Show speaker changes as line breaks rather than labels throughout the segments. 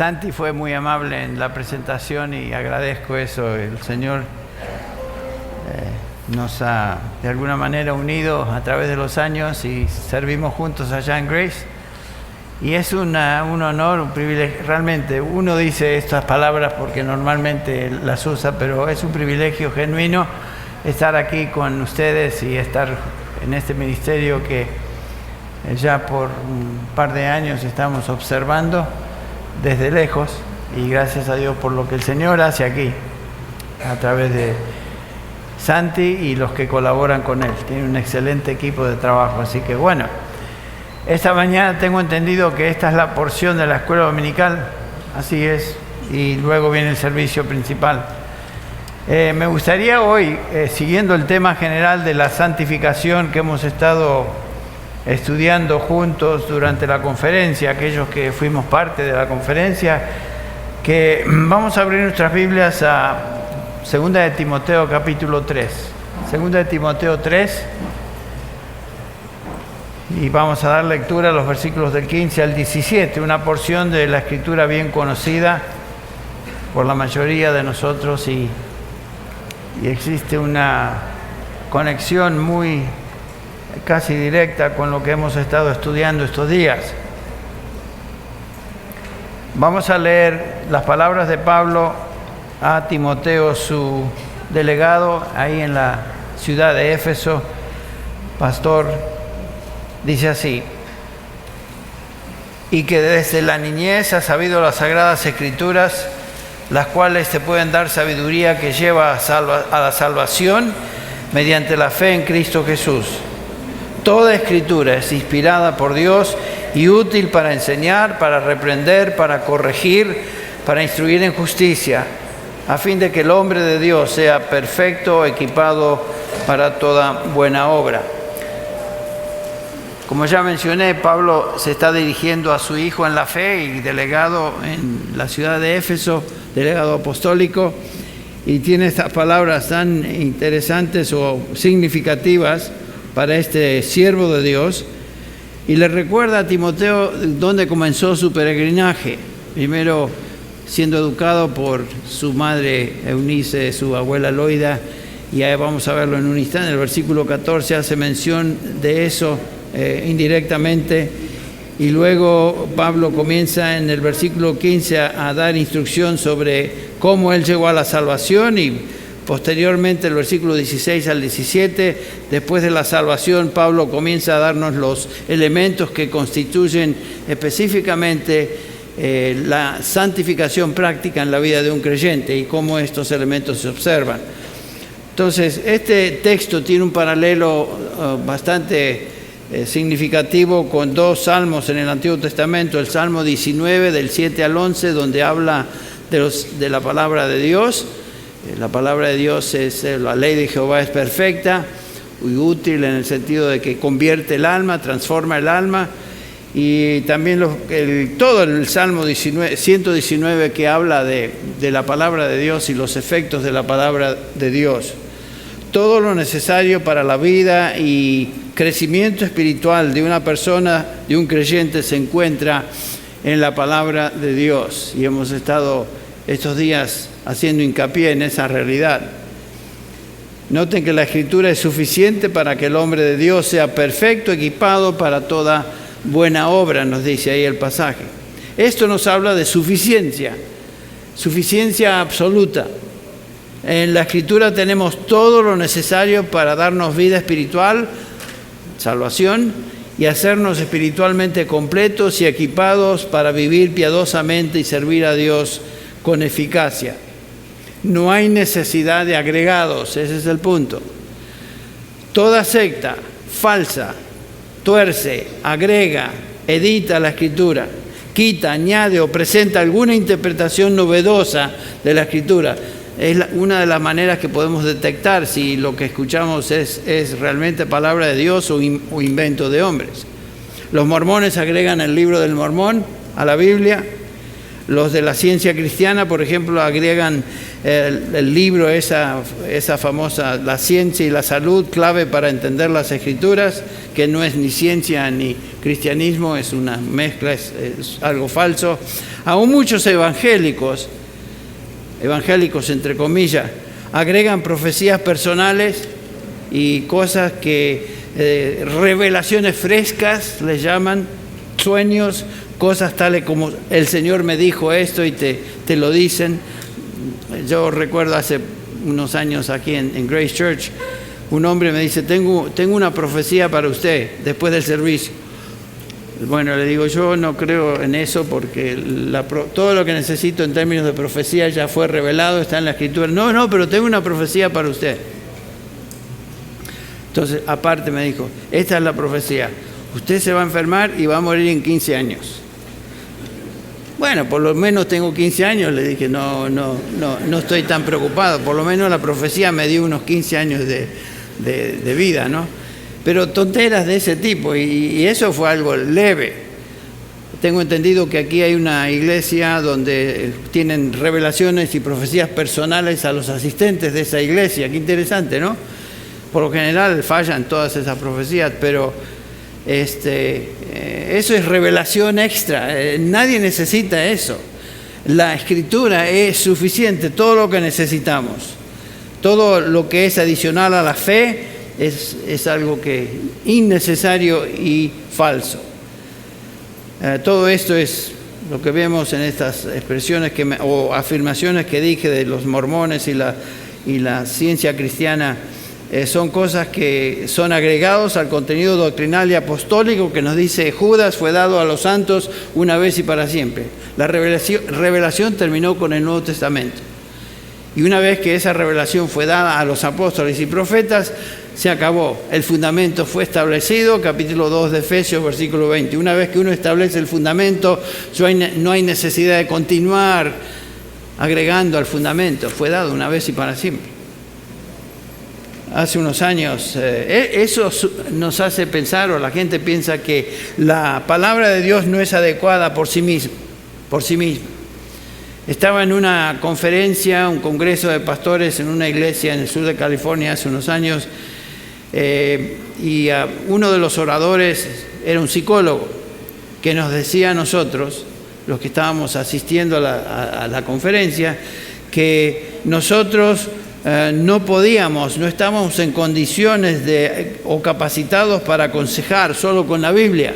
Santi fue muy amable en la presentación y agradezco eso. El Señor nos ha de alguna manera unido a través de los años y servimos juntos allá en Grace. Y es un honor, un privilegio. Realmente uno dice estas palabras porque normalmente las usa, pero es un privilegio genuino estar aquí con ustedes y estar en este ministerio que ya por un par de años estamos observando desde lejos, y gracias a Dios por lo que el Señor hace aquí a través de Santi y los que colaboran con él. Tiene un excelente equipo de trabajo, así que bueno, esta mañana tengo entendido que esta es la porción de la escuela dominical, así es, y luego viene el servicio principal. Me gustaría hoy, siguiendo el tema general de la santificación que hemos estado estudiando juntos durante la conferencia, aquellos que fuimos parte de la conferencia, que vamos a abrir nuestras Biblias a 2 de Timoteo capítulo 3. 2 de Timoteo 3, y vamos a dar lectura a los versículos del 15 al 17, una porción de la Escritura bien conocida por la mayoría de nosotros, y existe una conexión muy casi directa con lo que hemos estado estudiando estos días. Vamos a leer las palabras de Pablo a Timoteo, su delegado ahí en la ciudad de Éfeso, pastor. Dice así: y que desde la niñez has sabido las sagradas escrituras, las cuales te pueden dar sabiduría que lleva a la salvación mediante la fe en Cristo Jesús. Toda escritura es inspirada por Dios y útil para enseñar, para reprender, para corregir, para instruir en justicia, a fin de que el hombre de Dios sea perfecto, equipado para toda buena obra. Como ya mencioné, Pablo se está dirigiendo a su hijo en la fe y delegado en la ciudad de Éfeso, delegado apostólico, y tiene estas palabras tan interesantes o significativas para este siervo de Dios, y le recuerda a Timoteo dónde comenzó su peregrinaje. Primero siendo educado por su madre Eunice, su abuela Loida, y ahí vamos a verlo en un instante. El versículo 14 hace mención de eso indirectamente, y luego Pablo comienza en el versículo 15 a dar instrucción sobre cómo él llegó a la salvación, y posteriormente el versículo 16 al 17, después de la salvación, Pablo comienza a darnos los elementos que constituyen específicamente la santificación práctica en la vida de un creyente y cómo estos elementos se observan. Entonces, este texto tiene un paralelo bastante significativo con dos salmos en el Antiguo Testamento: el Salmo 19 del 7 al 11, donde habla de la palabra de Dios. La palabra de Dios es, la ley de Jehová es perfecta y útil en el sentido de que convierte el alma, transforma el alma. Y también todo el Salmo 119 que habla de la palabra de Dios y los efectos de la palabra de Dios. Todo lo necesario para la vida y crecimiento espiritual de una persona, de un creyente, se encuentra en la palabra de Dios. Y hemos estado estos días haciendo hincapié en esa realidad. Noten que la Escritura es suficiente para que el hombre de Dios sea perfecto, equipado para toda buena obra, nos dice ahí el pasaje. Esto nos habla de suficiencia absoluta. En la Escritura tenemos todo lo necesario para darnos vida espiritual, salvación, y hacernos espiritualmente completos y equipados para vivir piadosamente y servir a Dios con eficacia. No hay necesidad de agregados, ese es el punto. Toda secta falsa tuerce, agrega, edita la Escritura, quita, añade o presenta alguna interpretación novedosa de la Escritura. Es una de las maneras que podemos detectar si lo que escuchamos es realmente palabra de Dios o invento de hombres. Los mormones agregan el libro del Mormón a la Biblia. Los de la ciencia cristiana, por ejemplo, agregan el libro, esa famosa La ciencia y la salud, clave para entender las Escrituras, que no es ni ciencia ni cristianismo, es una mezcla, es algo falso. Aún muchos evangélicos entre comillas, agregan profecías personales y cosas que, revelaciones frescas, les llaman, sueños, cosas tales como el Señor me dijo esto y te lo dicen. Yo recuerdo hace unos años aquí en Grace Church, un hombre me dice, tengo una profecía para usted después del servicio. Bueno, le digo, yo no creo en eso porque todo lo que necesito en términos de profecía ya fue revelado, está en la Escritura. No, pero tengo una profecía para usted. Entonces, aparte me dijo, esta es la profecía. Usted se va a enfermar y va a morir en 15 años. Bueno, por lo menos tengo 15 años, le dije, no estoy tan preocupado. Por lo menos la profecía me dio unos 15 años de vida, ¿no? Pero tonteras de ese tipo, y eso fue algo leve. Tengo entendido que aquí hay una iglesia donde tienen revelaciones y profecías personales a los asistentes de esa iglesia. Qué interesante, ¿no? Por lo general fallan todas esas profecías, pero eso es revelación extra. Nadie necesita eso. La Escritura es suficiente, todo lo que necesitamos. Todo lo que es adicional a la fe es algo que innecesario y falso. Todo esto es lo que vemos en estas expresiones o afirmaciones que dije de los mormones y la ciencia cristiana. Son cosas que son agregados al contenido doctrinal y apostólico que nos dice Judas fue dado a los santos una vez y para siempre. La revelación terminó con el Nuevo Testamento. Y una vez que esa revelación fue dada a los apóstoles y profetas, se acabó. El fundamento fue establecido, capítulo 2 de Efesios, versículo 20. Una vez que uno establece el fundamento, no hay necesidad de continuar agregando al fundamento. Fue dado una vez y para siempre. Hace unos años, eso nos hace pensar, o la gente piensa que la palabra de Dios no es adecuada por sí misma. Estaba en una conferencia, un congreso de pastores en una iglesia en el sur de California hace unos años, y uno de los oradores era un psicólogo que nos decía a nosotros, los que estábamos asistiendo a la conferencia, que nosotros no estábamos en condiciones o capacitados para aconsejar solo con la Biblia,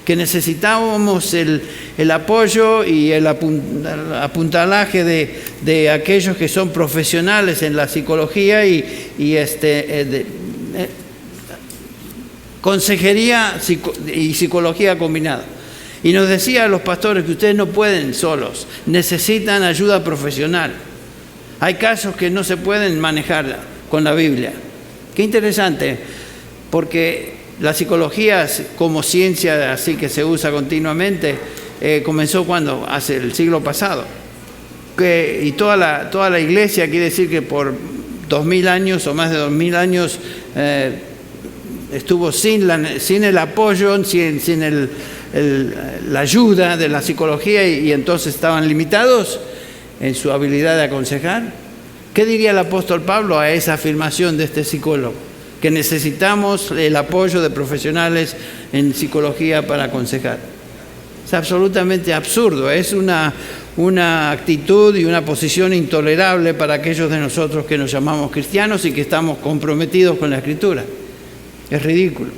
que necesitábamos el apoyo y el apuntalaje de aquellos que son profesionales en la psicología y consejería y psicología combinada. Y nos decía a los pastores que ustedes no pueden solos, necesitan ayuda profesional. Hay casos que no se pueden manejar con la Biblia. Qué interesante, porque la psicología como ciencia así que se usa continuamente, comenzó cuando, hace el siglo pasado. Y toda la iglesia, quiere decir que por 2000 años o más de 2000 años estuvo sin el apoyo, sin la ayuda de la psicología y entonces estaban limitados en su habilidad de aconsejar. ¿Qué diría el apóstol Pablo a esa afirmación de este psicólogo? Que necesitamos el apoyo de profesionales en psicología para aconsejar. Es absolutamente absurdo, es una actitud y una posición intolerable para aquellos de nosotros que nos llamamos cristianos y que estamos comprometidos con la Escritura. Es ridículo.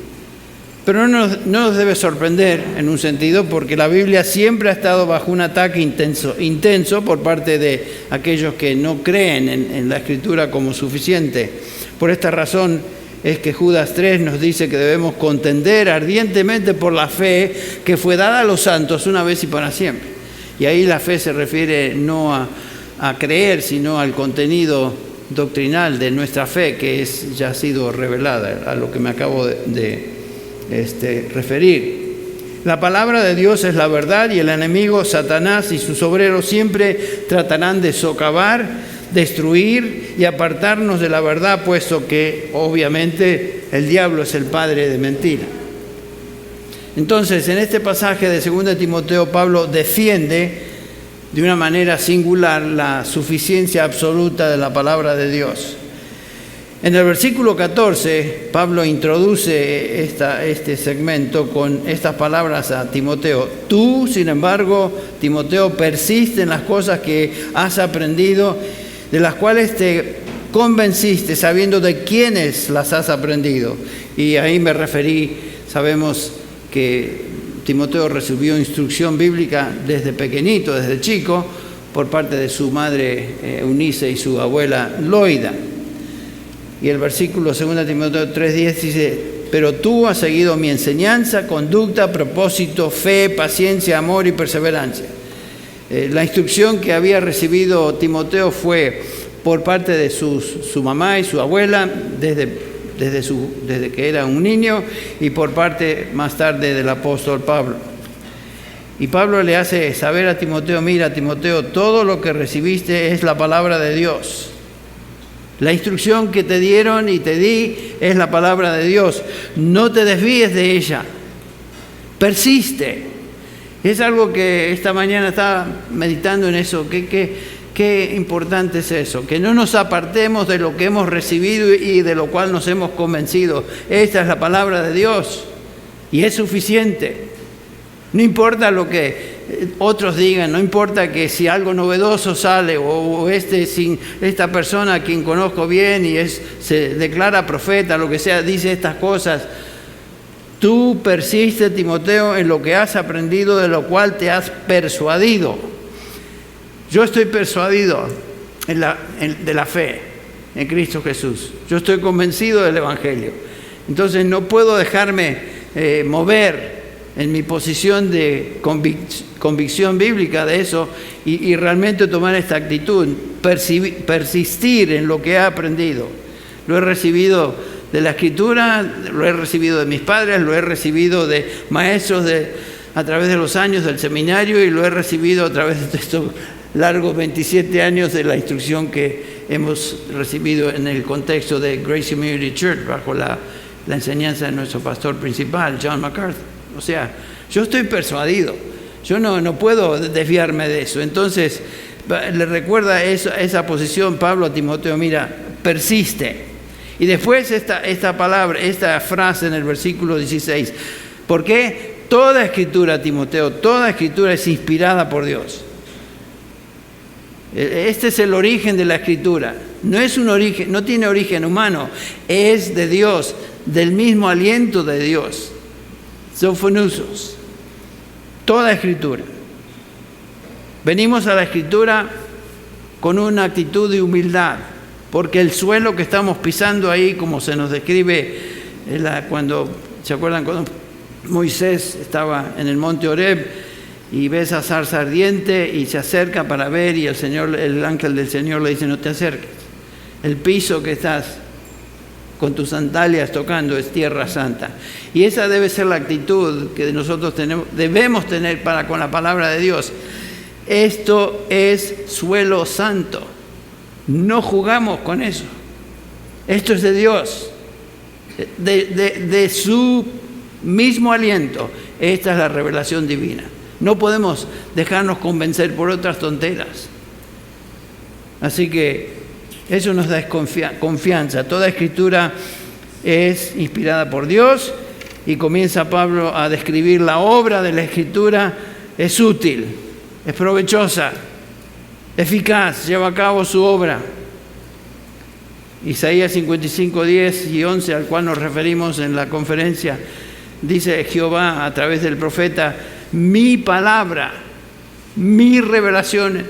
Pero no nos debe sorprender en un sentido, porque la Biblia siempre ha estado bajo un ataque intenso por parte de aquellos que no creen en la Escritura como suficiente. Por esta razón es que Judas 3 nos dice que debemos contender ardientemente por la fe que fue dada a los santos una vez y para siempre. Y ahí la fe se refiere no a creer, sino al contenido doctrinal de nuestra fe, que ya ha sido revelada, a lo que me acabo de referir. La palabra de Dios es la verdad, y el enemigo, Satanás y sus obreros siempre tratarán de socavar, destruir y apartarnos de la verdad, puesto que obviamente el diablo es el padre de mentira. Entonces, en este pasaje de 2 Timoteo, Pablo defiende de una manera singular la suficiencia absoluta de la palabra de Dios. En el versículo 14, Pablo introduce este segmento con estas palabras a Timoteo. Tú, sin embargo, Timoteo, persiste en las cosas que has aprendido, de las cuales te convenciste, sabiendo de quiénes las has aprendido. Y ahí me referí, sabemos que Timoteo recibió instrucción bíblica desde pequeñito, desde chico, por parte de su madre Eunice y su abuela Loida. Y el versículo 2 Timoteo 3:10 dice, pero tú has seguido mi enseñanza, conducta, propósito, fe, paciencia, amor y perseverancia. La instrucción que había recibido Timoteo fue por parte de su mamá y su abuela desde que era un niño, y por parte más tarde del apóstol Pablo. Y Pablo le hace saber a Timoteo, mira Timoteo, todo lo que recibiste es la palabra de Dios. La instrucción que te dieron y te di es la palabra de Dios. No te desvíes de ella. Persiste. Es algo que esta mañana estaba meditando en eso. Qué importante es eso. Que no nos apartemos de lo que hemos recibido y de lo cual nos hemos convencido. Esta es la palabra de Dios. Y es suficiente. No importa lo que otros digan, no importa que si algo novedoso sale o esta persona a quien conozco bien y se declara profeta, lo que sea, dice estas cosas. Tú persiste, Timoteo, en lo que has aprendido, de lo cual te has persuadido. Yo estoy persuadido de la fe en Cristo Jesús. Yo estoy convencido del Evangelio. Entonces no puedo dejarme mover en mi posición de convicción bíblica de eso y realmente tomar esta actitud, persistir en lo que he aprendido. Lo he recibido de la Escritura, lo he recibido de mis padres, lo he recibido de maestros a través de los años del seminario y lo he recibido a través de estos largos 27 años de la instrucción que hemos recibido en el contexto de Grace Community Church bajo la enseñanza de nuestro pastor principal, John MacArthur. O sea, yo estoy persuadido, yo no puedo desviarme de eso. Entonces, le recuerda esa posición Pablo a Timoteo, mira, persiste. Y después esta palabra, esta frase en el versículo 16, porque toda escritura, Timoteo, toda escritura es inspirada por Dios. Este es el origen de la escritura. No tiene origen humano, es de Dios, del mismo aliento de Dios. Sofonusos. Toda escritura. Venimos a la escritura con una actitud de humildad, porque el suelo que estamos pisando ahí, como se nos describe ¿se acuerdan cuando Moisés estaba en el monte Horeb y ve esa zarza ardiente y se acerca para ver y el ángel del Señor le dice, no te acerques, el piso que estás con tus sandalias tocando es tierra santa? Y esa debe ser la actitud que nosotros debemos tener con la palabra de Dios. Esto es suelo santo. No jugamos con eso. Esto es de Dios, de su mismo aliento. Esta es la revelación divina. No podemos dejarnos convencer por otras tonteras. Así que eso nos da confianza. Toda escritura es inspirada por Dios y comienza Pablo a describir la obra de la escritura. Es útil, es provechosa, eficaz, lleva a cabo su obra. Isaías 55, 10 y 11, al cual nos referimos en la conferencia, dice Jehová a través del profeta, mi palabra, mi revelación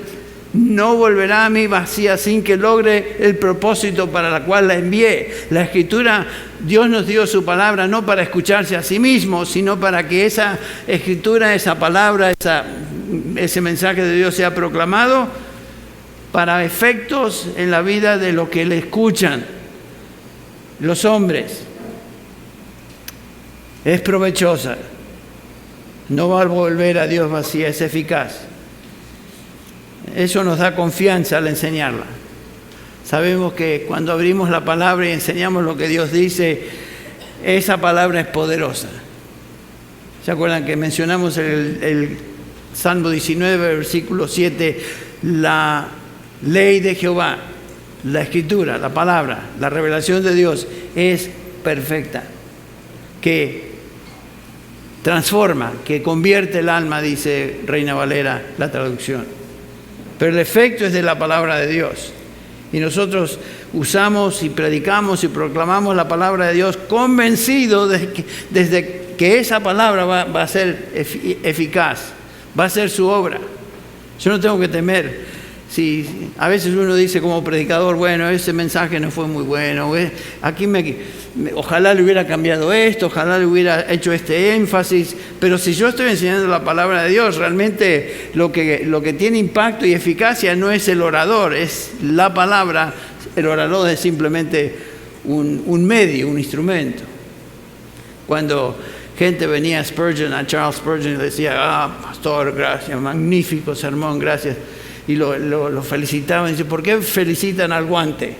no volverá a mí vacía sin que logre el propósito para la cual la envié. La escritura, Dios nos dio su palabra no para escucharse a sí mismo, sino para que esa escritura, esa palabra, ese mensaje de Dios sea proclamado para efectos en la vida de los que le escuchan, los hombres. Es provechosa, no va a volver a Dios vacía, es eficaz. Eso nos da confianza al enseñarla. Sabemos que cuando abrimos la palabra y enseñamos lo que Dios dice, esa palabra es poderosa. ¿Se acuerdan que mencionamos el Salmo 19, versículo 7, la ley de Jehová, la escritura, la palabra, la revelación de Dios es perfecta, que transforma, que convierte el alma, dice Reina Valera, la traducción. Pero el efecto es de la palabra de Dios. Y nosotros usamos y predicamos y proclamamos la palabra de Dios convencidos desde que esa palabra va a ser eficaz, va a ser su obra. Yo no tengo que temer. Si a veces uno dice como predicador, bueno, ese mensaje no fue muy bueno, aquí ojalá le hubiera cambiado esto, ojalá le hubiera hecho este énfasis, pero si yo estoy enseñando la palabra de Dios, realmente lo que tiene impacto y eficacia no es el orador, es la palabra. El orador es simplemente un medio, un instrumento. Cuando gente venía a Charles Spurgeon y le decía, pastor, gracias, magnífico sermón, gracias, y lo felicitaban, y dice, ¿por qué felicitan al guante?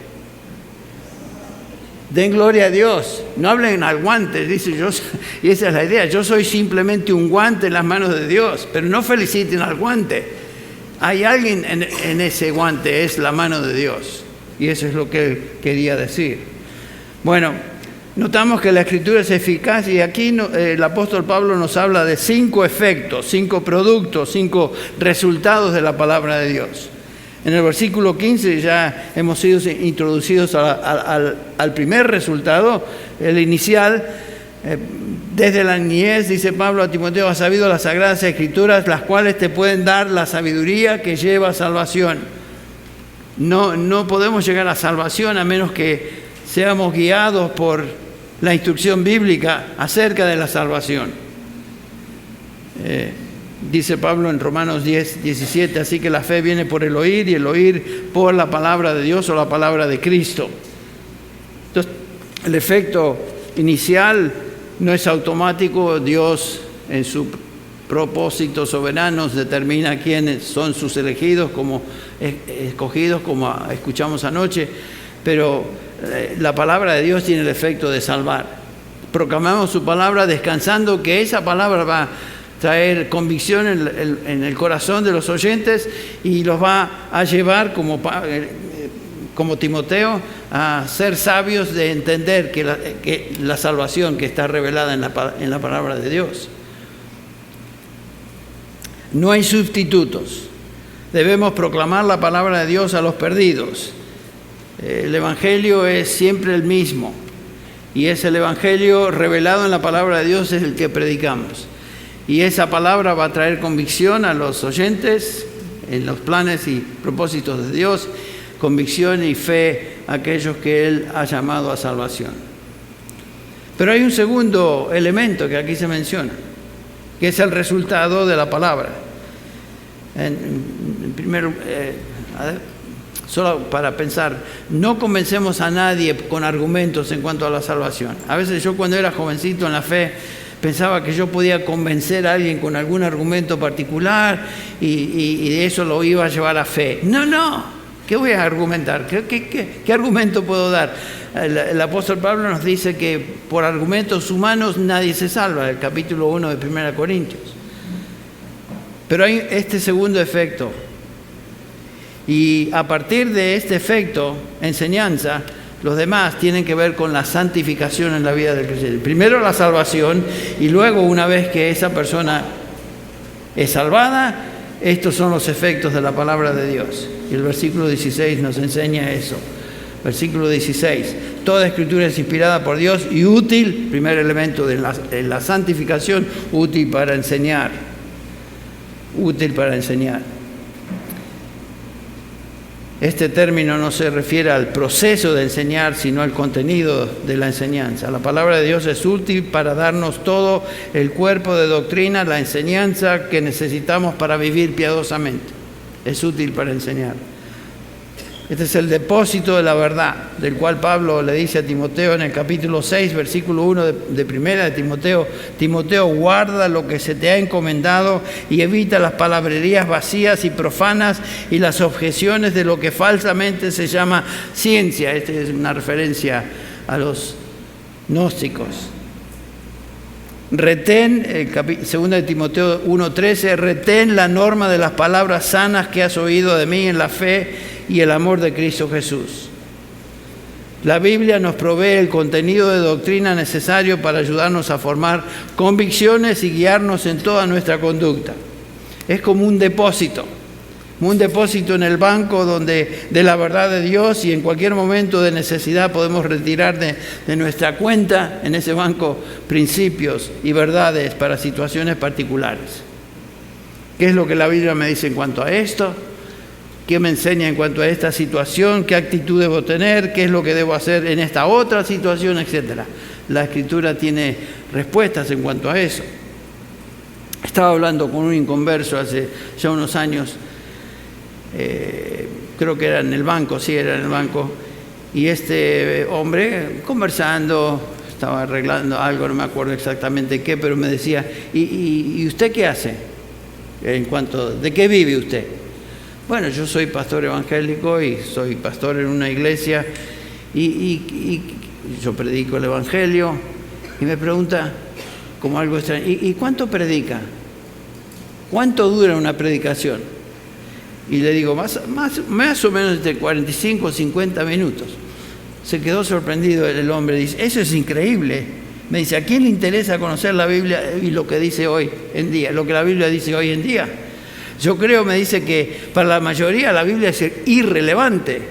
Den gloria a Dios, no hablen al guante, dice yo, y esa es la idea, yo soy simplemente un guante en las manos de Dios, pero no feliciten al guante. Hay alguien en ese guante, es la mano de Dios, y eso es lo que él quería decir. Bueno, notamos que la Escritura es eficaz y aquí el apóstol Pablo nos habla de 5 efectos, 5 productos, 5 resultados de la palabra de Dios. En el versículo 15 ya hemos sido introducidos al primer resultado, el inicial. Desde la niñez, dice Pablo a Timoteo, has sabido las sagradas escrituras, las cuales te pueden dar la sabiduría que lleva a salvación. No podemos llegar a salvación a menos que seamos guiados por la instrucción bíblica acerca de la salvación. Dice Pablo en Romanos 10, 17, así que la fe viene por el oír y el oír por la palabra de Dios o la palabra de Cristo. Entonces, el efecto inicial no es automático. Dios en su propósito soberano determina quiénes son sus elegidos, como escogidos, como escuchamos anoche, pero la palabra de Dios tiene el efecto de salvar. Proclamamos su palabra descansando que esa palabra va a traer convicción en el corazón de los oyentes y los va a llevar como Timoteo a ser sabios de entender que la salvación que está revelada en la palabra de Dios. No hay sustitutos. Debemos proclamar la palabra de Dios a los perdidos. El Evangelio es siempre el mismo y es el Evangelio revelado en la palabra de Dios, es el que predicamos. Y esa palabra va a traer convicción a los oyentes en los planes y propósitos de Dios, convicción y fe a aquellos que Él ha llamado a salvación. Pero hay un segundo elemento que aquí se menciona, que es el resultado de la palabra. Primero, solo para pensar, no convencemos a nadie con argumentos en cuanto a la salvación. A veces yo cuando era jovencito en la fe pensaba que yo podía convencer a alguien con algún argumento particular y de eso lo iba a llevar a fe. No, ¿qué voy a argumentar? ¿Qué argumento puedo dar? El apóstol Pablo nos dice que por argumentos humanos nadie se salva, el capítulo 1 de 1 Corintios. Pero hay este segundo efecto. Y a partir de este efecto, enseñanza, los demás tienen que ver con la santificación en la vida del creyente. Primero la salvación y luego, una vez que esa persona es salvada, estos son los efectos de la palabra de Dios. Y el versículo 16 nos enseña eso. Versículo 16. Toda escritura es inspirada por Dios y útil, primer elemento de la santificación, útil para enseñar. Útil para enseñar. Este término no se refiere al proceso de enseñar, sino al contenido de la enseñanza. La palabra de Dios es útil para darnos todo el cuerpo de doctrina, la enseñanza que necesitamos para vivir piadosamente. Es útil para enseñar. Este es el depósito de la verdad, del cual Pablo le dice a Timoteo en el capítulo 6, versículo 1 de primera de Timoteo. Timoteo, guarda lo que se te ha encomendado y evita las palabrerías vacías y profanas y las objeciones de lo que falsamente se llama ciencia. Esta es una referencia a los gnósticos. retén, 2 de Timoteo 1:13, retén la norma de las palabras sanas que has oído de mí en la fe y el amor de Cristo Jesús. La Biblia nos provee el contenido de doctrina necesario para ayudarnos a formar convicciones y guiarnos en toda nuestra conducta. Es como un depósito en el banco de la verdad de Dios, y en cualquier momento de necesidad podemos retirar de nuestra cuenta en ese banco principios y verdades para situaciones particulares. ¿Qué es lo que la Biblia me dice en cuanto a esto? ¿Qué me enseña en cuanto a esta situación? ¿Qué actitud debo tener? ¿Qué es lo que debo hacer en esta otra situación? Etcétera. La Escritura tiene respuestas en cuanto a eso. Estaba hablando con un inconverso hace ya unos años, creo que era en el banco, y este hombre conversando, estaba arreglando algo, no me acuerdo exactamente qué, pero me decía, ¿y usted qué hace? ¿De qué vive usted? Bueno, yo soy pastor evangélico y soy pastor en una iglesia y yo predico el evangelio, y me pregunta como algo extraño, ¿y cuánto predica? ¿Cuánto dura una predicación? Y le digo, más o menos de 45 o 50 minutos. Se quedó sorprendido el hombre, dice, eso es increíble. Me dice, ¿a quién le interesa conocer la Biblia y lo que dice hoy en día, lo que la Biblia dice hoy en día? Yo creo, me dice, que para la mayoría la Biblia es irrelevante.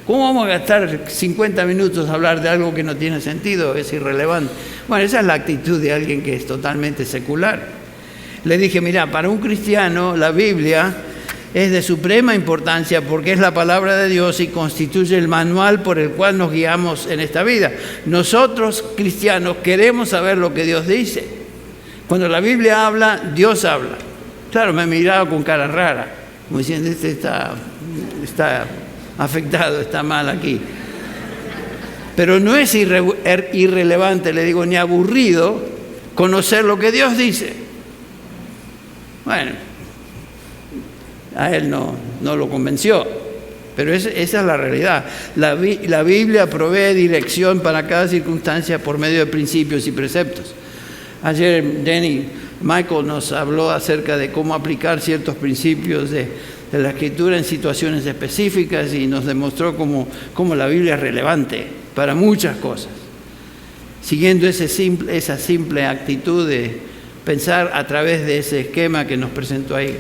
¿Cómo vamos a gastar 50 minutos a hablar de algo que no tiene sentido? Es irrelevante. Bueno, esa es la actitud de alguien que es totalmente secular. Le dije, mira, para un cristiano la Biblia es de suprema importancia porque es la palabra de Dios y constituye el manual por el cual nos guiamos en esta vida. Nosotros, cristianos, queremos saber lo que Dios dice. Cuando la Biblia habla, Dios habla. Claro, me miraba con cara rara, como diciendo, este está afectado, está mal aquí. Pero no es irrelevante, le digo, ni aburrido conocer lo que Dios dice. Bueno, a él no lo convenció, pero esa es la realidad. La Biblia provee dirección para cada circunstancia por medio de principios y preceptos. Ayer Michael nos habló acerca de cómo aplicar ciertos principios de la Escritura en situaciones específicas y nos demostró cómo la Biblia es relevante para muchas cosas. Siguiendo esa simple actitud de pensar a través de ese esquema que nos presentó ahí,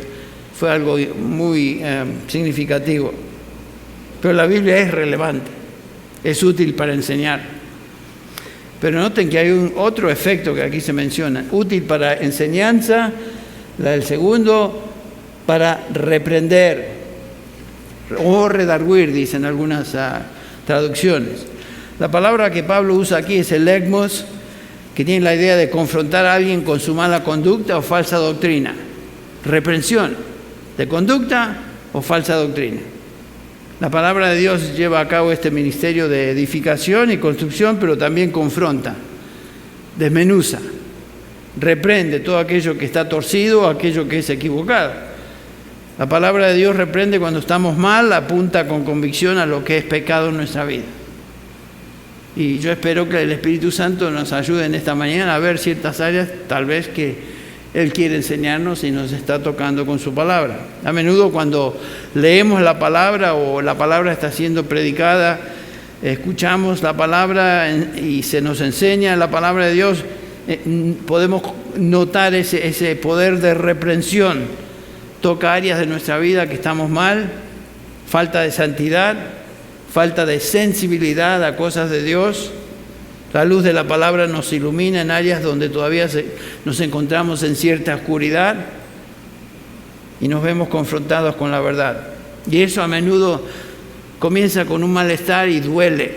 fue algo muy significativo. Pero la Biblia es relevante, es útil para enseñar. Pero noten que hay otro efecto que aquí se menciona, útil para enseñanza, el segundo, para reprender, o redarguir, dicen algunas traducciones. La palabra que Pablo usa aquí es el legmos, que tiene la idea de confrontar a alguien con su mala conducta o falsa doctrina. Reprensión de conducta o falsa doctrina. La palabra de Dios lleva a cabo este ministerio de edificación y construcción, pero también confronta, desmenuza, reprende todo aquello que está torcido o aquello que es equivocado. La palabra de Dios reprende cuando estamos mal, apunta con convicción a lo que es pecado en nuestra vida. Y yo espero que el Espíritu Santo nos ayude en esta mañana a ver ciertas áreas, tal vez que Él quiere enseñarnos y nos está tocando con su palabra. A menudo cuando leemos la palabra o la palabra está siendo predicada, escuchamos la palabra y se nos enseña la palabra de Dios, podemos notar ese poder de reprensión. Toca áreas de nuestra vida que estamos mal, falta de santidad, falta de sensibilidad a cosas de Dios. La luz de la palabra nos ilumina en áreas donde todavía nos encontramos en cierta oscuridad y nos vemos confrontados con la verdad. Y eso a menudo comienza con un malestar y duele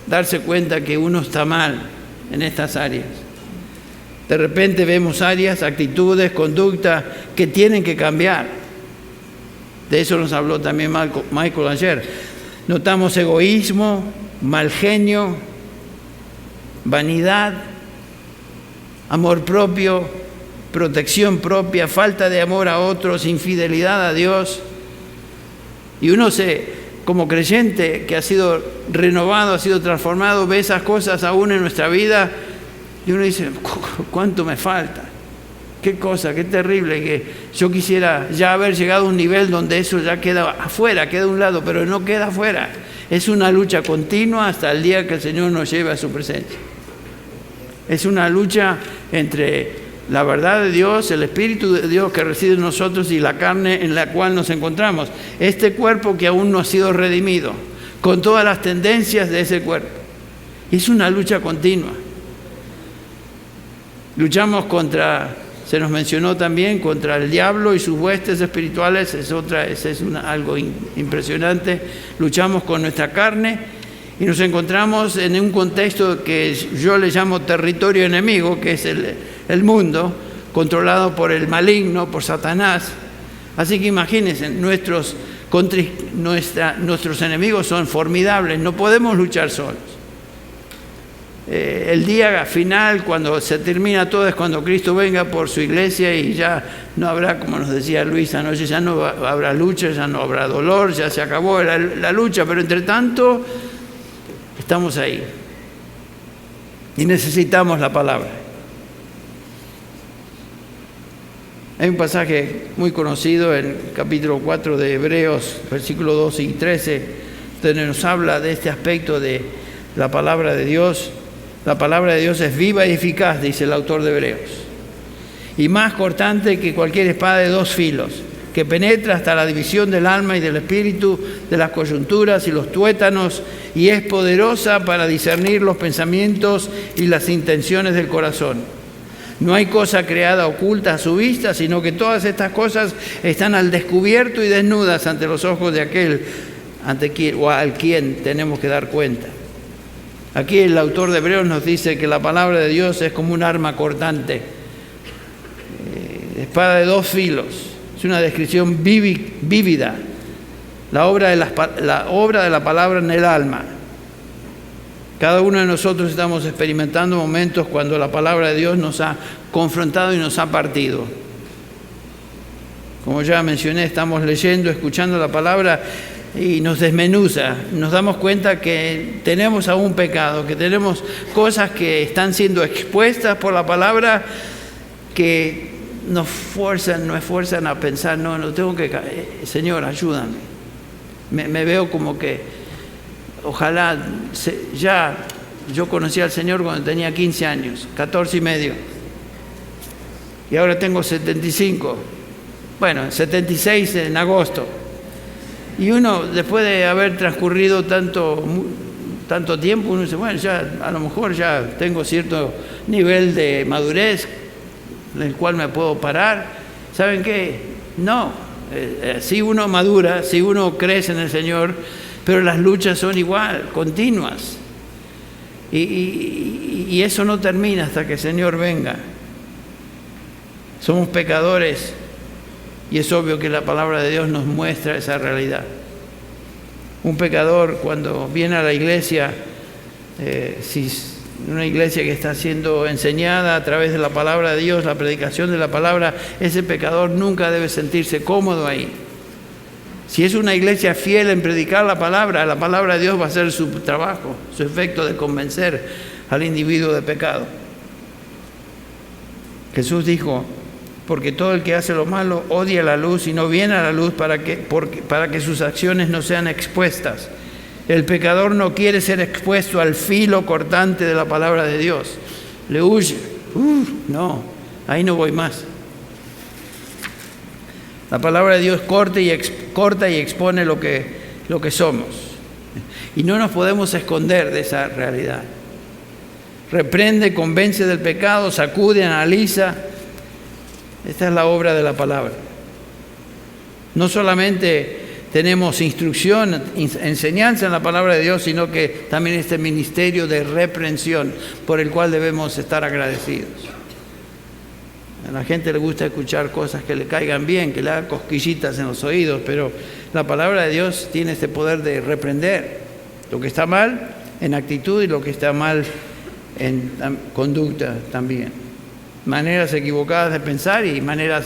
darse cuenta que uno está mal en estas áreas. De repente vemos áreas, actitudes, conducta que tienen que cambiar. De eso nos habló también Michael ayer. Notamos egoísmo, mal genio, vanidad, amor propio, protección propia, falta de amor a otros, infidelidad a Dios. Y uno como creyente que ha sido renovado, ha sido transformado, ve esas cosas aún en nuestra vida Y uno dice, ¿cuánto me falta? Qué cosa, qué terrible, que yo quisiera ya haber llegado a un nivel donde eso ya queda afuera, queda a un lado, pero no queda afuera. Es una lucha continua hasta el día que el Señor nos lleve a su presencia. Es una lucha entre la verdad de Dios, el Espíritu de Dios que reside en nosotros y la carne en la cual nos encontramos. Este cuerpo que aún no ha sido redimido, con todas las tendencias de ese cuerpo. Es una lucha continua. Luchamos contra, se nos mencionó también, contra el diablo y sus huestes espirituales. Es algo impresionante. Luchamos con nuestra carne y nos encontramos en un contexto que yo le llamo territorio enemigo, que es el mundo, controlado por el maligno, por Satanás. Así que imagínense, nuestros enemigos son formidables, no podemos luchar solos. El día final, cuando se termina todo, es cuando Cristo venga por su iglesia y ya no habrá, como nos decía Luis anoche, ya no habrá lucha, ya no habrá dolor, ya se acabó la lucha, pero entre tanto estamos ahí y necesitamos la palabra. Hay un pasaje muy conocido en capítulo 4 de Hebreos, versículos 12 y 13, donde nos habla de este aspecto de la palabra de Dios. La palabra de Dios es viva y eficaz, dice el autor de Hebreos, y más cortante que cualquier espada de dos filos, que penetra hasta la división del alma y del espíritu, de las coyunturas y los tuétanos, y es poderosa para discernir los pensamientos y las intenciones del corazón. No hay cosa creada oculta a su vista, sino que todas estas cosas están al descubierto y desnudas ante los ojos de aquel al quien tenemos que dar cuenta. Aquí el autor de Hebreos nos dice que la palabra de Dios es como un arma cortante, espada de dos filos. Es una descripción vívida, la obra de la palabra en el alma. Cada uno de nosotros estamos experimentando momentos cuando la palabra de Dios nos ha confrontado y nos ha partido. Como ya mencioné, estamos leyendo, escuchando la palabra y nos desmenuza. Nos damos cuenta que tenemos aún pecado, que tenemos cosas que están siendo expuestas por la palabra que nos esfuerzan a pensar, no tengo que caer. Señor, ayúdame. Me veo como que ojalá yo conocí al Señor cuando tenía 15 años, 14 y medio. Y ahora tengo 75. Bueno, 76 en agosto. Y uno, después de haber transcurrido tanto tiempo, uno dice, bueno, ya a lo mejor ya tengo cierto nivel de madurez en el cual me puedo parar. ¿Saben qué? No. Si uno madura, si uno crece en el Señor, pero las luchas son igual, continuas. Y eso no termina hasta que el Señor venga. Somos pecadores y es obvio que la palabra de Dios nos muestra esa realidad. Un pecador cuando viene a la iglesia, si una iglesia que está siendo enseñada a través de la palabra de Dios, la predicación de la palabra, ese pecador nunca debe sentirse cómodo ahí. Si es una iglesia fiel en predicar la palabra de Dios va a hacer su trabajo, su efecto de convencer al individuo de pecado. Jesús dijo, porque todo el que hace lo malo odia la luz y no viene a la luz para que sus acciones no sean expuestas. El pecador no quiere ser expuesto al filo cortante de la palabra de Dios. Le huye. No, ahí no voy más. La palabra de Dios corta y expone lo que somos. Y no nos podemos esconder de esa realidad. Reprende, convence del pecado, sacude, analiza. Esta es la obra de la palabra. No solamente tenemos instrucción, enseñanza en la palabra de Dios, sino que también este ministerio de reprensión por el cual debemos estar agradecidos. A la gente le gusta escuchar cosas que le caigan bien, que le hagan cosquillitas en los oídos, pero la palabra de Dios tiene este poder de reprender lo que está mal en actitud y lo que está mal en conducta también. Maneras equivocadas de pensar y maneras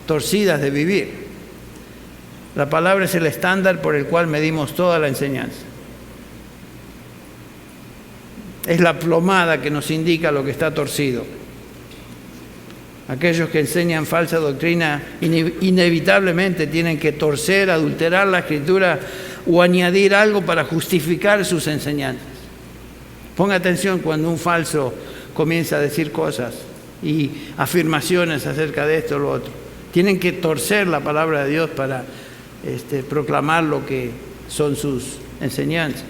torcidas de vivir. La palabra es el estándar por el cual medimos toda la enseñanza. Es la plomada que nos indica lo que está torcido. Aquellos que enseñan falsa doctrina inevitablemente tienen que torcer, adulterar la Escritura o añadir algo para justificar sus enseñanzas. Ponga atención cuando un falso comienza a decir cosas y afirmaciones acerca de esto o lo otro. Tienen que torcer la palabra de Dios para proclamar lo que son sus enseñanzas.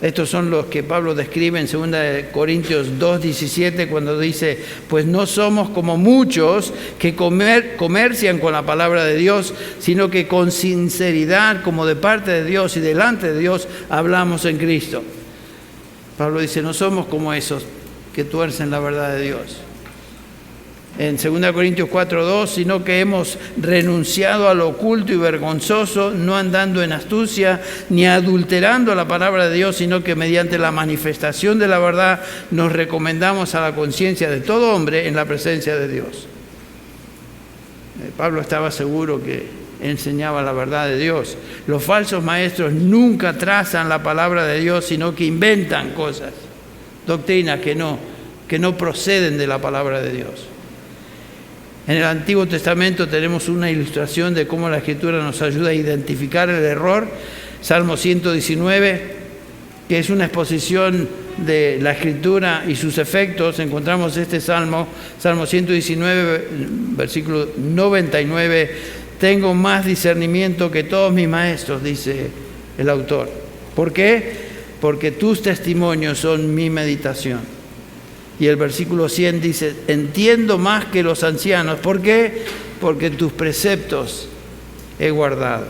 Estos son los que Pablo describe en 2 Corintios 2:17 cuando dice: pues no somos como muchos que comercian con la palabra de Dios, sino que con sinceridad, como de parte de Dios y delante de Dios, hablamos en Cristo. Pablo dice: no somos como esos que tuercen la verdad de Dios. En 2 Corintios 4:2, sino que hemos renunciado a lo oculto y vergonzoso, no andando en astucia ni adulterando la palabra de Dios, sino que mediante la manifestación de la verdad nos recomendamos a la conciencia de todo hombre en la presencia de Dios. Pablo estaba seguro que enseñaba la verdad de Dios. Los falsos maestros nunca trazan la palabra de Dios, sino que inventan cosas, doctrinas que no proceden de la palabra de Dios. En el Antiguo Testamento tenemos una ilustración de cómo la Escritura nos ayuda a identificar el error. Salmo 119, que es una exposición de la Escritura y sus efectos. Encontramos este Salmo 119, versículo 99. Tengo más discernimiento que todos mis maestros, dice el autor. ¿Por qué? Porque tus testimonios son mi meditación. Y el versículo 100 dice: entiendo más que los ancianos. ¿Por qué? Porque tus preceptos he guardado.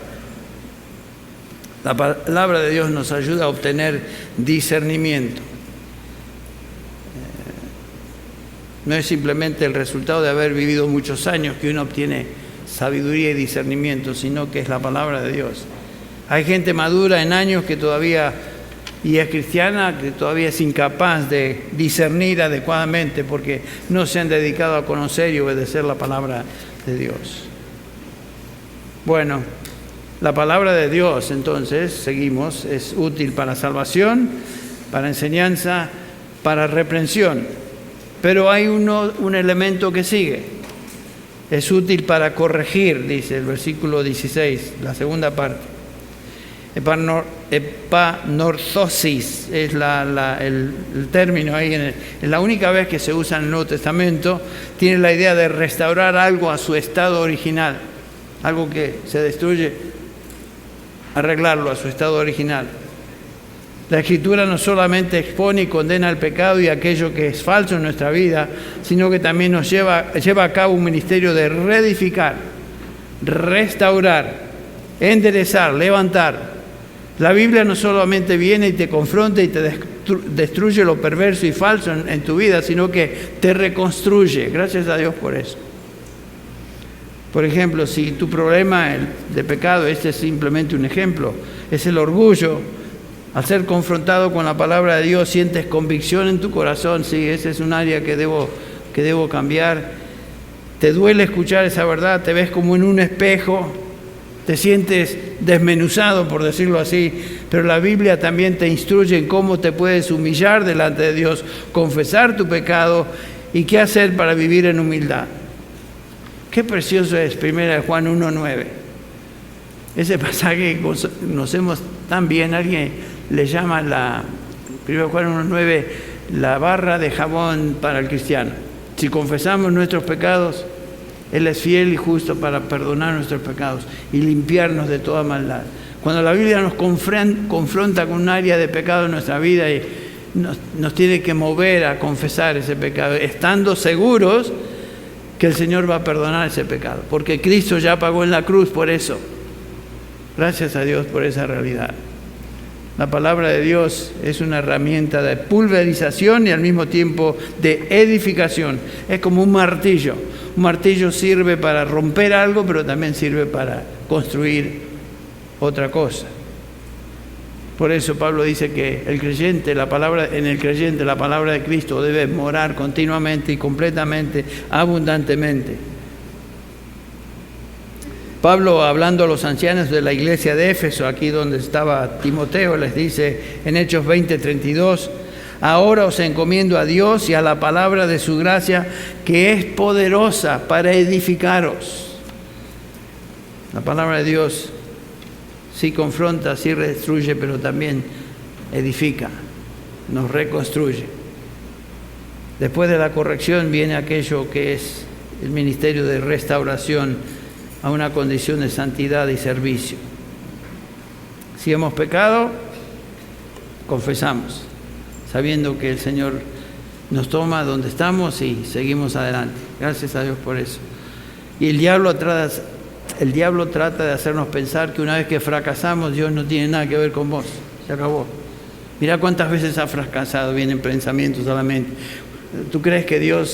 La palabra de Dios nos ayuda a obtener discernimiento. No es simplemente el resultado de haber vivido muchos años que uno obtiene sabiduría y discernimiento, sino que es la palabra de Dios. Hay gente madura en años que todavía, y es cristiana, que todavía es incapaz de discernir adecuadamente porque no se han dedicado a conocer y obedecer la palabra de Dios. Bueno, la palabra de Dios, entonces, seguimos, es útil para salvación, para enseñanza, para reprensión. Pero hay un elemento que sigue. Es útil para corregir, dice el versículo 16, la segunda parte. Epanorthosis es el término ahí. Es la única vez que se usa en el Nuevo Testamento. Tiene la idea de restaurar algo a su estado original. Algo que se destruye, arreglarlo a su estado original. La Escritura no solamente expone y condena el pecado y aquello que es falso en nuestra vida, sino que también nos lleva a cabo un ministerio de reedificar, restaurar, enderezar, levantar. La Biblia no solamente viene y te confronta y te destruye lo perverso y falso en tu vida, sino que te reconstruye. Gracias a Dios por eso. Por ejemplo, si tu problema de pecado, este es simplemente un ejemplo, es el orgullo. Al ser confrontado con la palabra de Dios, sientes convicción en tu corazón. Sí, ese es un área que debo cambiar. Te duele escuchar esa verdad, te ves como en un espejo, te sientes desmenuzado, por decirlo así, pero la Biblia también te instruye en cómo te puedes humillar delante de Dios, confesar tu pecado y qué hacer para vivir en humildad. Qué precioso es 1 Juan 1:9. Ese pasaje que conocemos tan bien, alguien le llama 1 Juan 1:9 la barra de jabón para el cristiano. Si confesamos nuestros pecados, Él es fiel y justo para perdonar nuestros pecados y limpiarnos de toda maldad. Cuando la Biblia nos confronta con un área de pecado en nuestra vida y nos tiene que mover a confesar ese pecado, estando seguros que el Señor va a perdonar ese pecado, porque Cristo ya pagó en la cruz por eso. Gracias a Dios por esa realidad. La palabra de Dios es una herramienta de pulverización y al mismo tiempo de edificación. Es como un martillo. Un martillo sirve para romper algo, pero también sirve para construir otra cosa. Por eso Pablo dice que en el creyente la palabra de Cristo debe morar continuamente y completamente, abundantemente. Pablo, hablando a los ancianos de la iglesia de Éfeso, aquí donde estaba Timoteo, les dice en Hechos 20:32, ahora os encomiendo a Dios y a la palabra de su gracia, que es poderosa para edificaros. La palabra de Dios sí confronta, sí destruye, pero también edifica, nos reconstruye. Después de la corrección viene aquello que es el ministerio de restauración a una condición de santidad y servicio. Si hemos pecado, confesamos, sabiendo que el Señor nos toma donde estamos y seguimos adelante. Gracias a Dios por eso. Y el diablo trata de hacernos pensar que una vez que fracasamos, Dios no tiene nada que ver con vos. Se acabó. Mirá cuántas veces has fracasado, vienen pensamientos a la mente. ¿Tú crees que Dios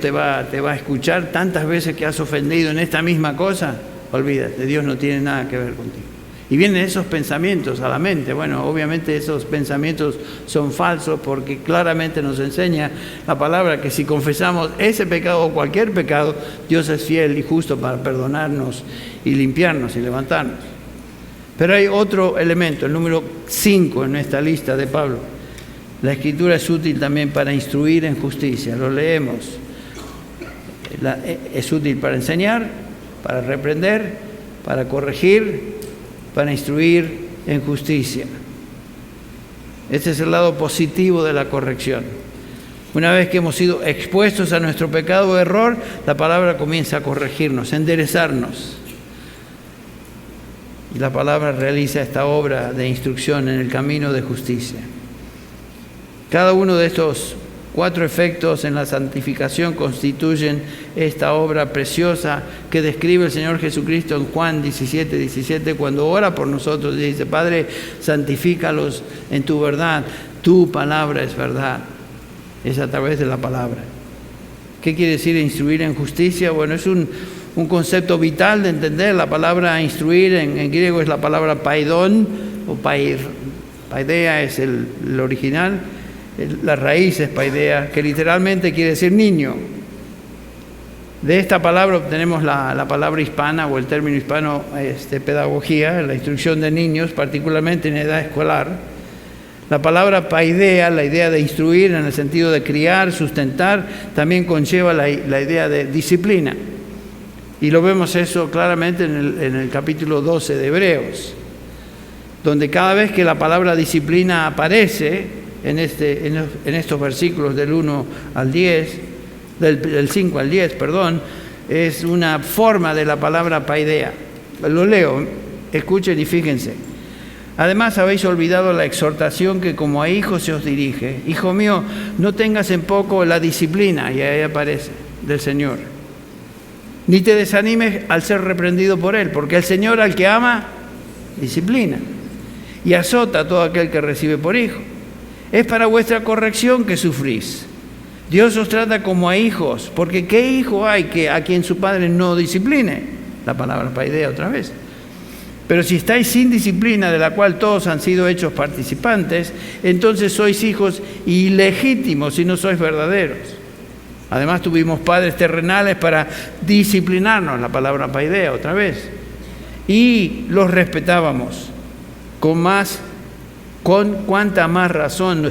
te va a escuchar tantas veces que has ofendido en esta misma cosa? Olvídate, Dios no tiene nada que ver contigo. Y vienen esos pensamientos a la mente. Bueno, obviamente esos pensamientos son falsos, porque claramente nos enseña la palabra que si confesamos ese pecado o cualquier pecado, Dios es fiel y justo para perdonarnos y limpiarnos y levantarnos. Pero hay otro elemento, el número 5 en esta lista de Pablo. La Escritura es útil también para instruir en justicia. Lo leemos. Es útil para enseñar, para reprender, para corregir, para instruir en justicia. Este es el lado positivo de la corrección. Una vez que hemos sido expuestos a nuestro pecado o error, la palabra comienza a corregirnos, a enderezarnos. Y la palabra realiza esta obra de instrucción en el camino de justicia. Cada uno de estos 4 efectos en la santificación constituyen esta obra preciosa que describe el Señor Jesucristo en Juan 17:17, cuando ora por nosotros y dice: Padre, santifícalos en tu verdad, tu palabra es verdad. Es a través de la palabra. ¿Qué quiere decir instruir en justicia? Bueno, es un concepto vital de entender. La palabra instruir en griego es la palabra paidón o paidea es el original. La raíz es paidea, que literalmente quiere decir niño. De esta palabra obtenemos la palabra hispana o el término hispano, pedagogía, la instrucción de niños, particularmente en edad escolar. La palabra paidea, la idea de instruir en el sentido de criar, sustentar, también conlleva la idea de disciplina. Y lo vemos eso claramente en el capítulo 12 de Hebreos, donde cada vez que la palabra disciplina aparece, en estos versículos del 1 al 10, del 5 al 10, es una forma de la palabra paidea. Lo leo, escuchen y fíjense. Además habéis olvidado la exhortación que como a hijos se os dirige. Hijo mío, no tengas en poco la disciplina, y ahí aparece, del Señor. Ni te desanimes al ser reprendido por Él, porque el Señor al que ama, disciplina. Y azota a todo aquel que recibe por hijo. Es para vuestra corrección que sufrís. Dios os trata como a hijos, porque ¿qué hijo hay a quien su padre no discipline? La palabra paidea otra vez. Pero si estáis sin disciplina, de la cual todos han sido hechos participantes, entonces sois hijos ilegítimos y no sois verdaderos. Además tuvimos padres terrenales para disciplinarnos, la palabra paidea otra vez, y los respetábamos. Con cuánta más razón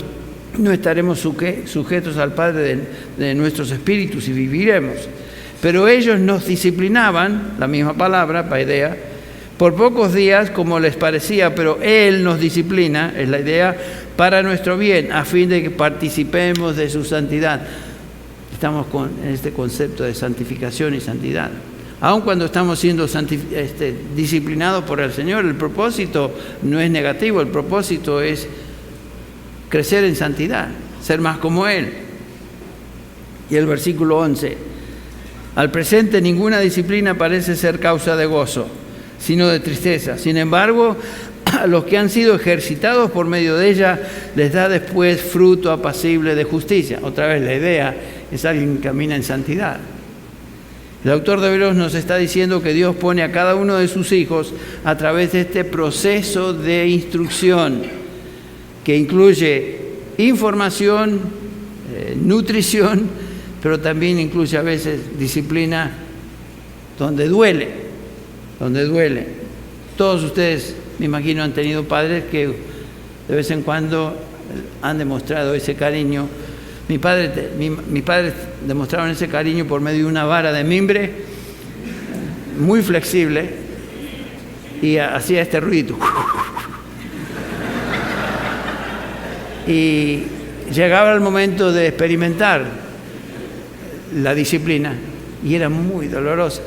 no estaremos sujetos al Padre de nuestros espíritus y viviremos. Pero ellos nos disciplinaban, la misma palabra, paidea, por pocos días como les parecía, pero Él nos disciplina, es la idea, para nuestro bien, a fin de que participemos de su santidad. Estamos en este concepto de santificación y santidad. Aun cuando estamos siendo disciplinados por el Señor, el propósito no es negativo, el propósito es crecer en santidad, ser más como Él. Y el versículo 11, al presente ninguna disciplina parece ser causa de gozo, sino de tristeza. Sin embargo, a los que han sido ejercitados por medio de ella, les da después fruto apacible de justicia. Otra vez la idea es alguien que camina en santidad. El autor de Hebreos nos está diciendo que Dios pone a cada uno de sus hijos a través de este proceso de instrucción que incluye información, nutrición, pero también incluye a veces disciplina donde duele, donde duele. Todos ustedes, me imagino, han tenido padres que de vez en cuando han demostrado ese cariño. Mi padre demostraron ese cariño por medio de una vara de mimbre muy flexible y hacía este ruido. Y llegaba el momento de experimentar la disciplina y era muy dolorosa.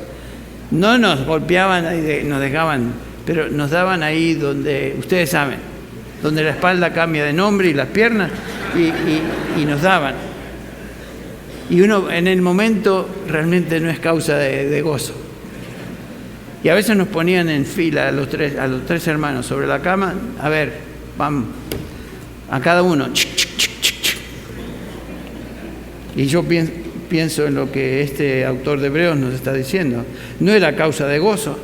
No nos golpeaban y nos dejaban, pero nos daban ahí donde, ustedes saben, donde la espalda cambia de nombre y las piernas, y nos daban. Y uno en el momento realmente no es causa de gozo. Y a veces nos ponían en fila a los tres hermanos sobre la cama, a ver, vamos, a cada uno. Y yo pienso en lo que este autor de Hebreos nos está diciendo. No era causa de gozo,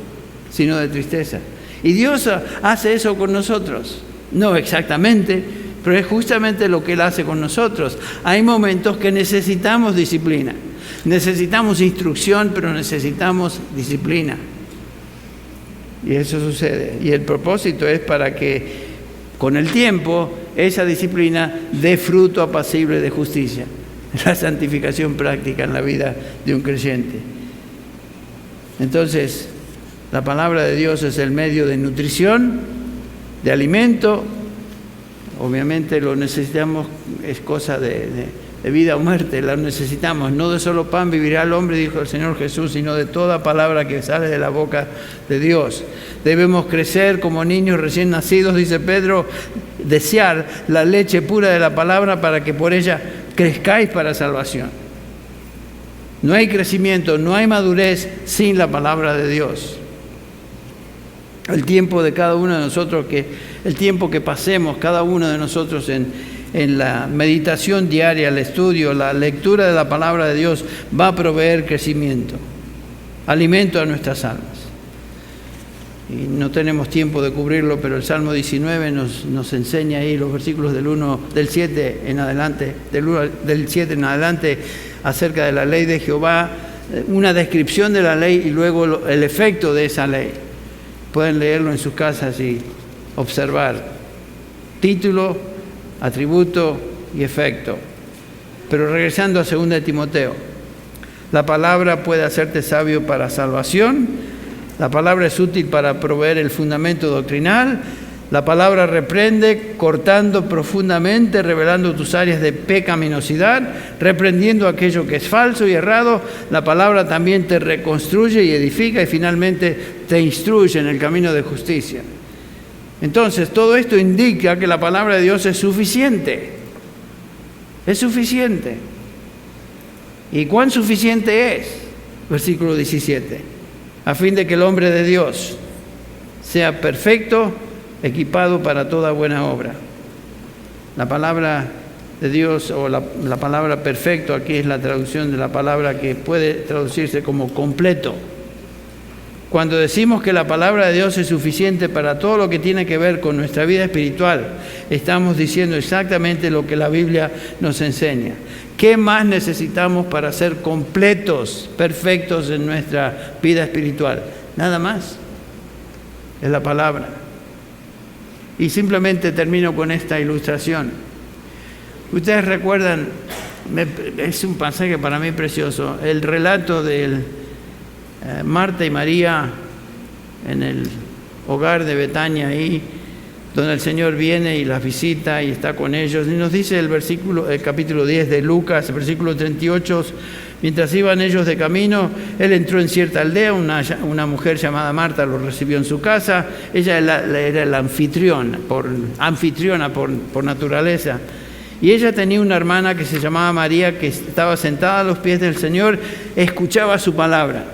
sino de tristeza. Y Dios hace eso con nosotros. No exactamente, pero es justamente lo que Él hace con nosotros. Hay momentos que necesitamos disciplina. Necesitamos instrucción, pero necesitamos disciplina. Y eso sucede. Y el propósito es para que con el tiempo esa disciplina dé fruto apacible de justicia. La santificación práctica en la vida de un creyente. Entonces, la palabra de Dios es el medio de nutrición, de alimento. Obviamente lo necesitamos, es cosa de vida o muerte, la necesitamos. No de solo pan vivirá el hombre, dijo el Señor Jesús, sino de toda palabra que sale de la boca de Dios. Debemos crecer como niños recién nacidos, dice Pedro, desear la leche pura de la palabra para que por ella crezcáis para salvación. No hay crecimiento, no hay madurez sin la palabra de Dios. El tiempo de cada uno de nosotros, el tiempo que pasemos cada uno de nosotros en la meditación diaria, el estudio, la lectura de la palabra de Dios va a proveer crecimiento, alimento a nuestras almas. Y no tenemos tiempo de cubrirlo, pero el Salmo 19 nos enseña ahí los versículos del 7 en adelante, del 7 en adelante, acerca de la ley de Jehová, una descripción de la ley y luego el efecto de esa ley. Pueden leerlo en sus casas y observar título, atributo y efecto. Pero regresando a 2 de Timoteo, la palabra puede hacerte sabio para salvación. La palabra es útil para proveer el fundamento doctrinal. La palabra reprende, cortando profundamente, revelando tus áreas de pecaminosidad, reprendiendo aquello que es falso y errado. La palabra también te reconstruye y edifica y finalmente te instruye en el camino de justicia. Entonces, todo esto indica que la palabra de Dios es suficiente. Es suficiente. ¿Y cuán suficiente es? Versículo 17. A fin de que el hombre de Dios sea perfecto, equipado para toda buena obra. La palabra de Dios, o la palabra perfecto, aquí es la traducción de la palabra que puede traducirse como completo. Cuando decimos que la palabra de Dios es suficiente para todo lo que tiene que ver con nuestra vida espiritual, estamos diciendo exactamente lo que la Biblia nos enseña. ¿Qué más necesitamos para ser completos, perfectos en nuestra vida espiritual? Nada más. Es la palabra. Y simplemente termino con esta ilustración. Ustedes recuerdan, es un pasaje para mí precioso, el relato de Marta y María en el hogar de Betania ahí, donde el Señor viene y las visita y está con ellos. Y nos dice el capítulo 10 de Lucas, el versículo 38, mientras iban ellos de camino, Él entró en cierta aldea, una mujer llamada Marta lo recibió en su casa. Ella era la anfitriona por naturaleza. Y ella tenía una hermana que se llamaba María, que estaba sentada a los pies del Señor, escuchaba su palabra.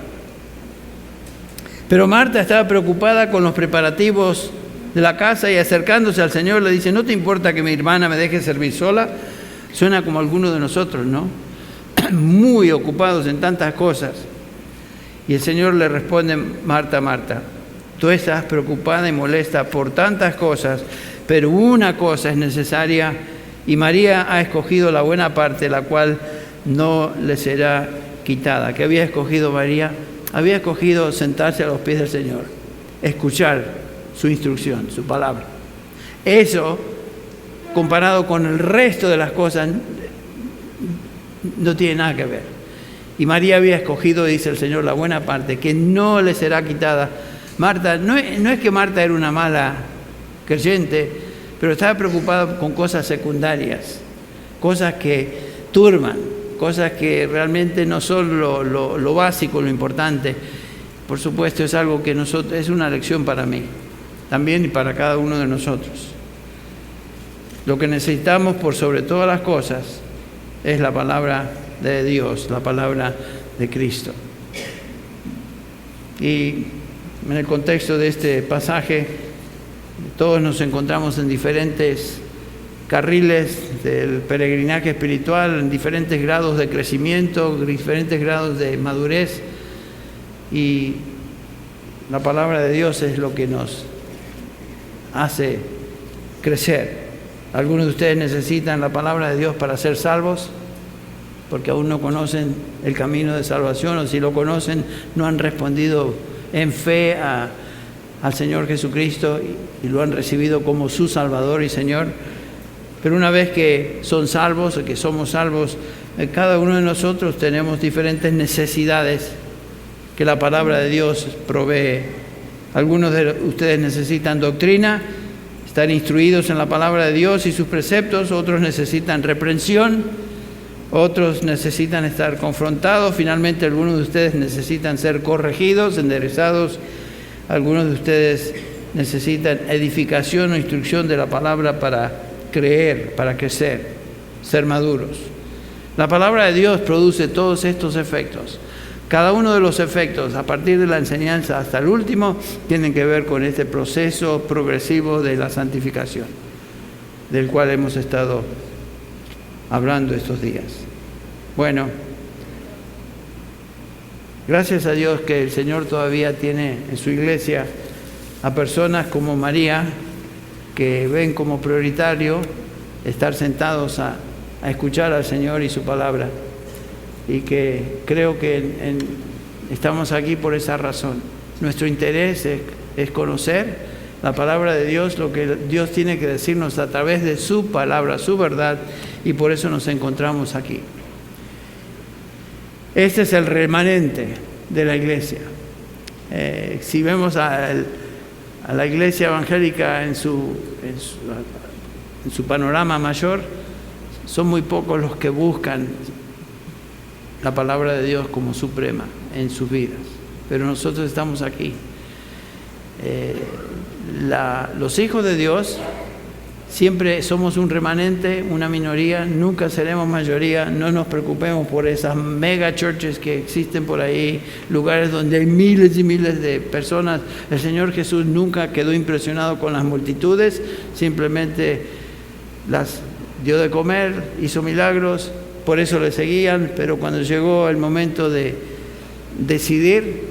Pero Marta estaba preocupada con los preparativos de la casa y acercándose al Señor le dice: ¿no te importa que mi hermana me deje servir sola? Suena como algunos de nosotros, ¿no? Muy ocupados en tantas cosas. Y el Señor le responde: Marta, Marta, tú estás preocupada y molesta por tantas cosas, pero una cosa es necesaria, y María ha escogido la buena parte, la cual no le será quitada. ¿Qué había escogido María? había escogido sentarse a los pies del Señor, escuchar su instrucción, su palabra. Eso, comparado con el resto de las cosas, no tiene nada que ver. Y María había escogido, dice el Señor, la buena parte, que no le será quitada. Marta, no es que Marta era una mala creyente, pero estaba preocupada con cosas secundarias, cosas que turban, cosas que realmente no son lo básico, lo importante. Por supuesto, es algo que es una lección para mí, también y para cada uno de nosotros. Lo que necesitamos por sobre todas las cosas es la palabra de Dios, la palabra de Cristo. Y en el contexto de este pasaje, todos nos encontramos en diferentes carriles del peregrinaje espiritual, en diferentes grados de crecimiento, diferentes grados de madurez, y la palabra de Dios es lo que nos hace crecer. Algunos de ustedes necesitan la palabra de Dios para ser salvos, porque aún no conocen el camino de salvación, o si lo conocen, no han respondido en fe al Señor Jesucristo y lo han recibido como su Salvador y Señor. Pero una vez que son salvos, o que somos salvos, cada uno de nosotros tenemos diferentes necesidades que la palabra de Dios provee. Algunos de ustedes necesitan doctrina, estar instruidos en la palabra de Dios y sus preceptos. Otros necesitan reprensión, otros necesitan estar confrontados. Finalmente, algunos de ustedes necesitan ser corregidos, enderezados. Algunos de ustedes necesitan edificación o instrucción de la palabra para creer, para crecer, ser maduros. La palabra de Dios produce todos estos efectos. Cada uno de los efectos, a partir de la enseñanza hasta el último, tienen que ver con este proceso progresivo de la santificación, del cual hemos estado hablando estos días. Bueno, gracias a Dios que el Señor todavía tiene en su iglesia a personas como María, que ven como prioritario estar sentados a escuchar al Señor y su palabra. Y que creo que estamos aquí por esa razón. Nuestro interés es conocer la palabra de Dios, lo que Dios tiene que decirnos a través de su palabra, su verdad, y por eso nos encontramos aquí. Este es el remanente de la iglesia. Si vemos a la iglesia evangélica en su panorama mayor, son muy pocos los que buscan la palabra de Dios como suprema en sus vidas, pero nosotros estamos aquí. Los hijos de Dios siempre somos un remanente, una minoría, nunca seremos mayoría. No nos preocupemos por esas mega churches que existen por ahí, lugares donde hay miles y miles de personas. El Señor Jesús nunca quedó impresionado con las multitudes, simplemente las dio de comer, hizo milagros, por eso le seguían, pero cuando llegó el momento de decidir,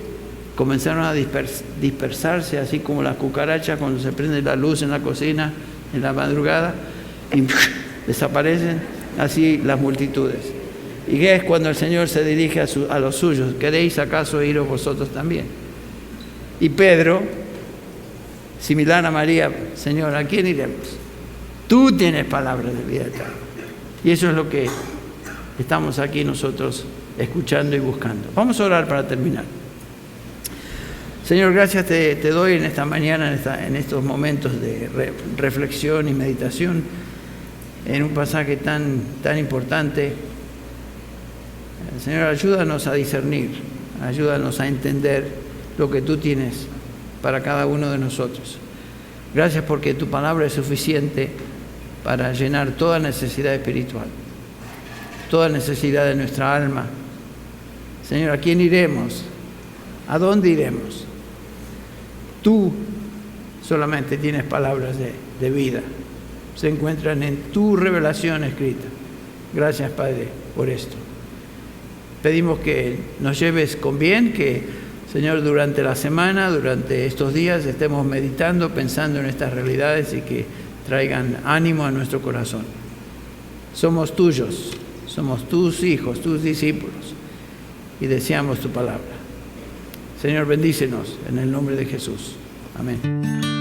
comenzaron a dispersarse, así como las cucarachas cuando se prende la luz en la cocina en la madrugada y desaparecen, así las multitudes. Y es cuando el Señor se dirige a los suyos: ¿queréis acaso iros vosotros también? Y Pedro, similar a María: Señor, ¿a quién iremos? Tú tienes palabras de vida eterna. Y eso es lo que estamos aquí nosotros escuchando y buscando. Vamos a orar para terminar. Señor, gracias te doy en esta mañana, en estos momentos de reflexión y meditación, en un pasaje tan importante. Señor, ayúdanos a discernir, ayúdanos a entender lo que tú tienes para cada uno de nosotros. Gracias porque tu palabra es suficiente para llenar toda necesidad espiritual, toda necesidad de nuestra alma. Señor, ¿a quién iremos? ¿A dónde iremos? Tú solamente tienes palabras de vida. Se encuentran en tu revelación escrita. Gracias, Padre, por esto. Pedimos que nos lleves con bien, que, Señor, durante la semana, durante estos días, estemos meditando, pensando en estas realidades y que traigan ánimo a nuestro corazón. Somos tuyos, somos tus hijos, tus discípulos, y deseamos tu palabra. Señor, bendícenos en el nombre de Jesús. Amén.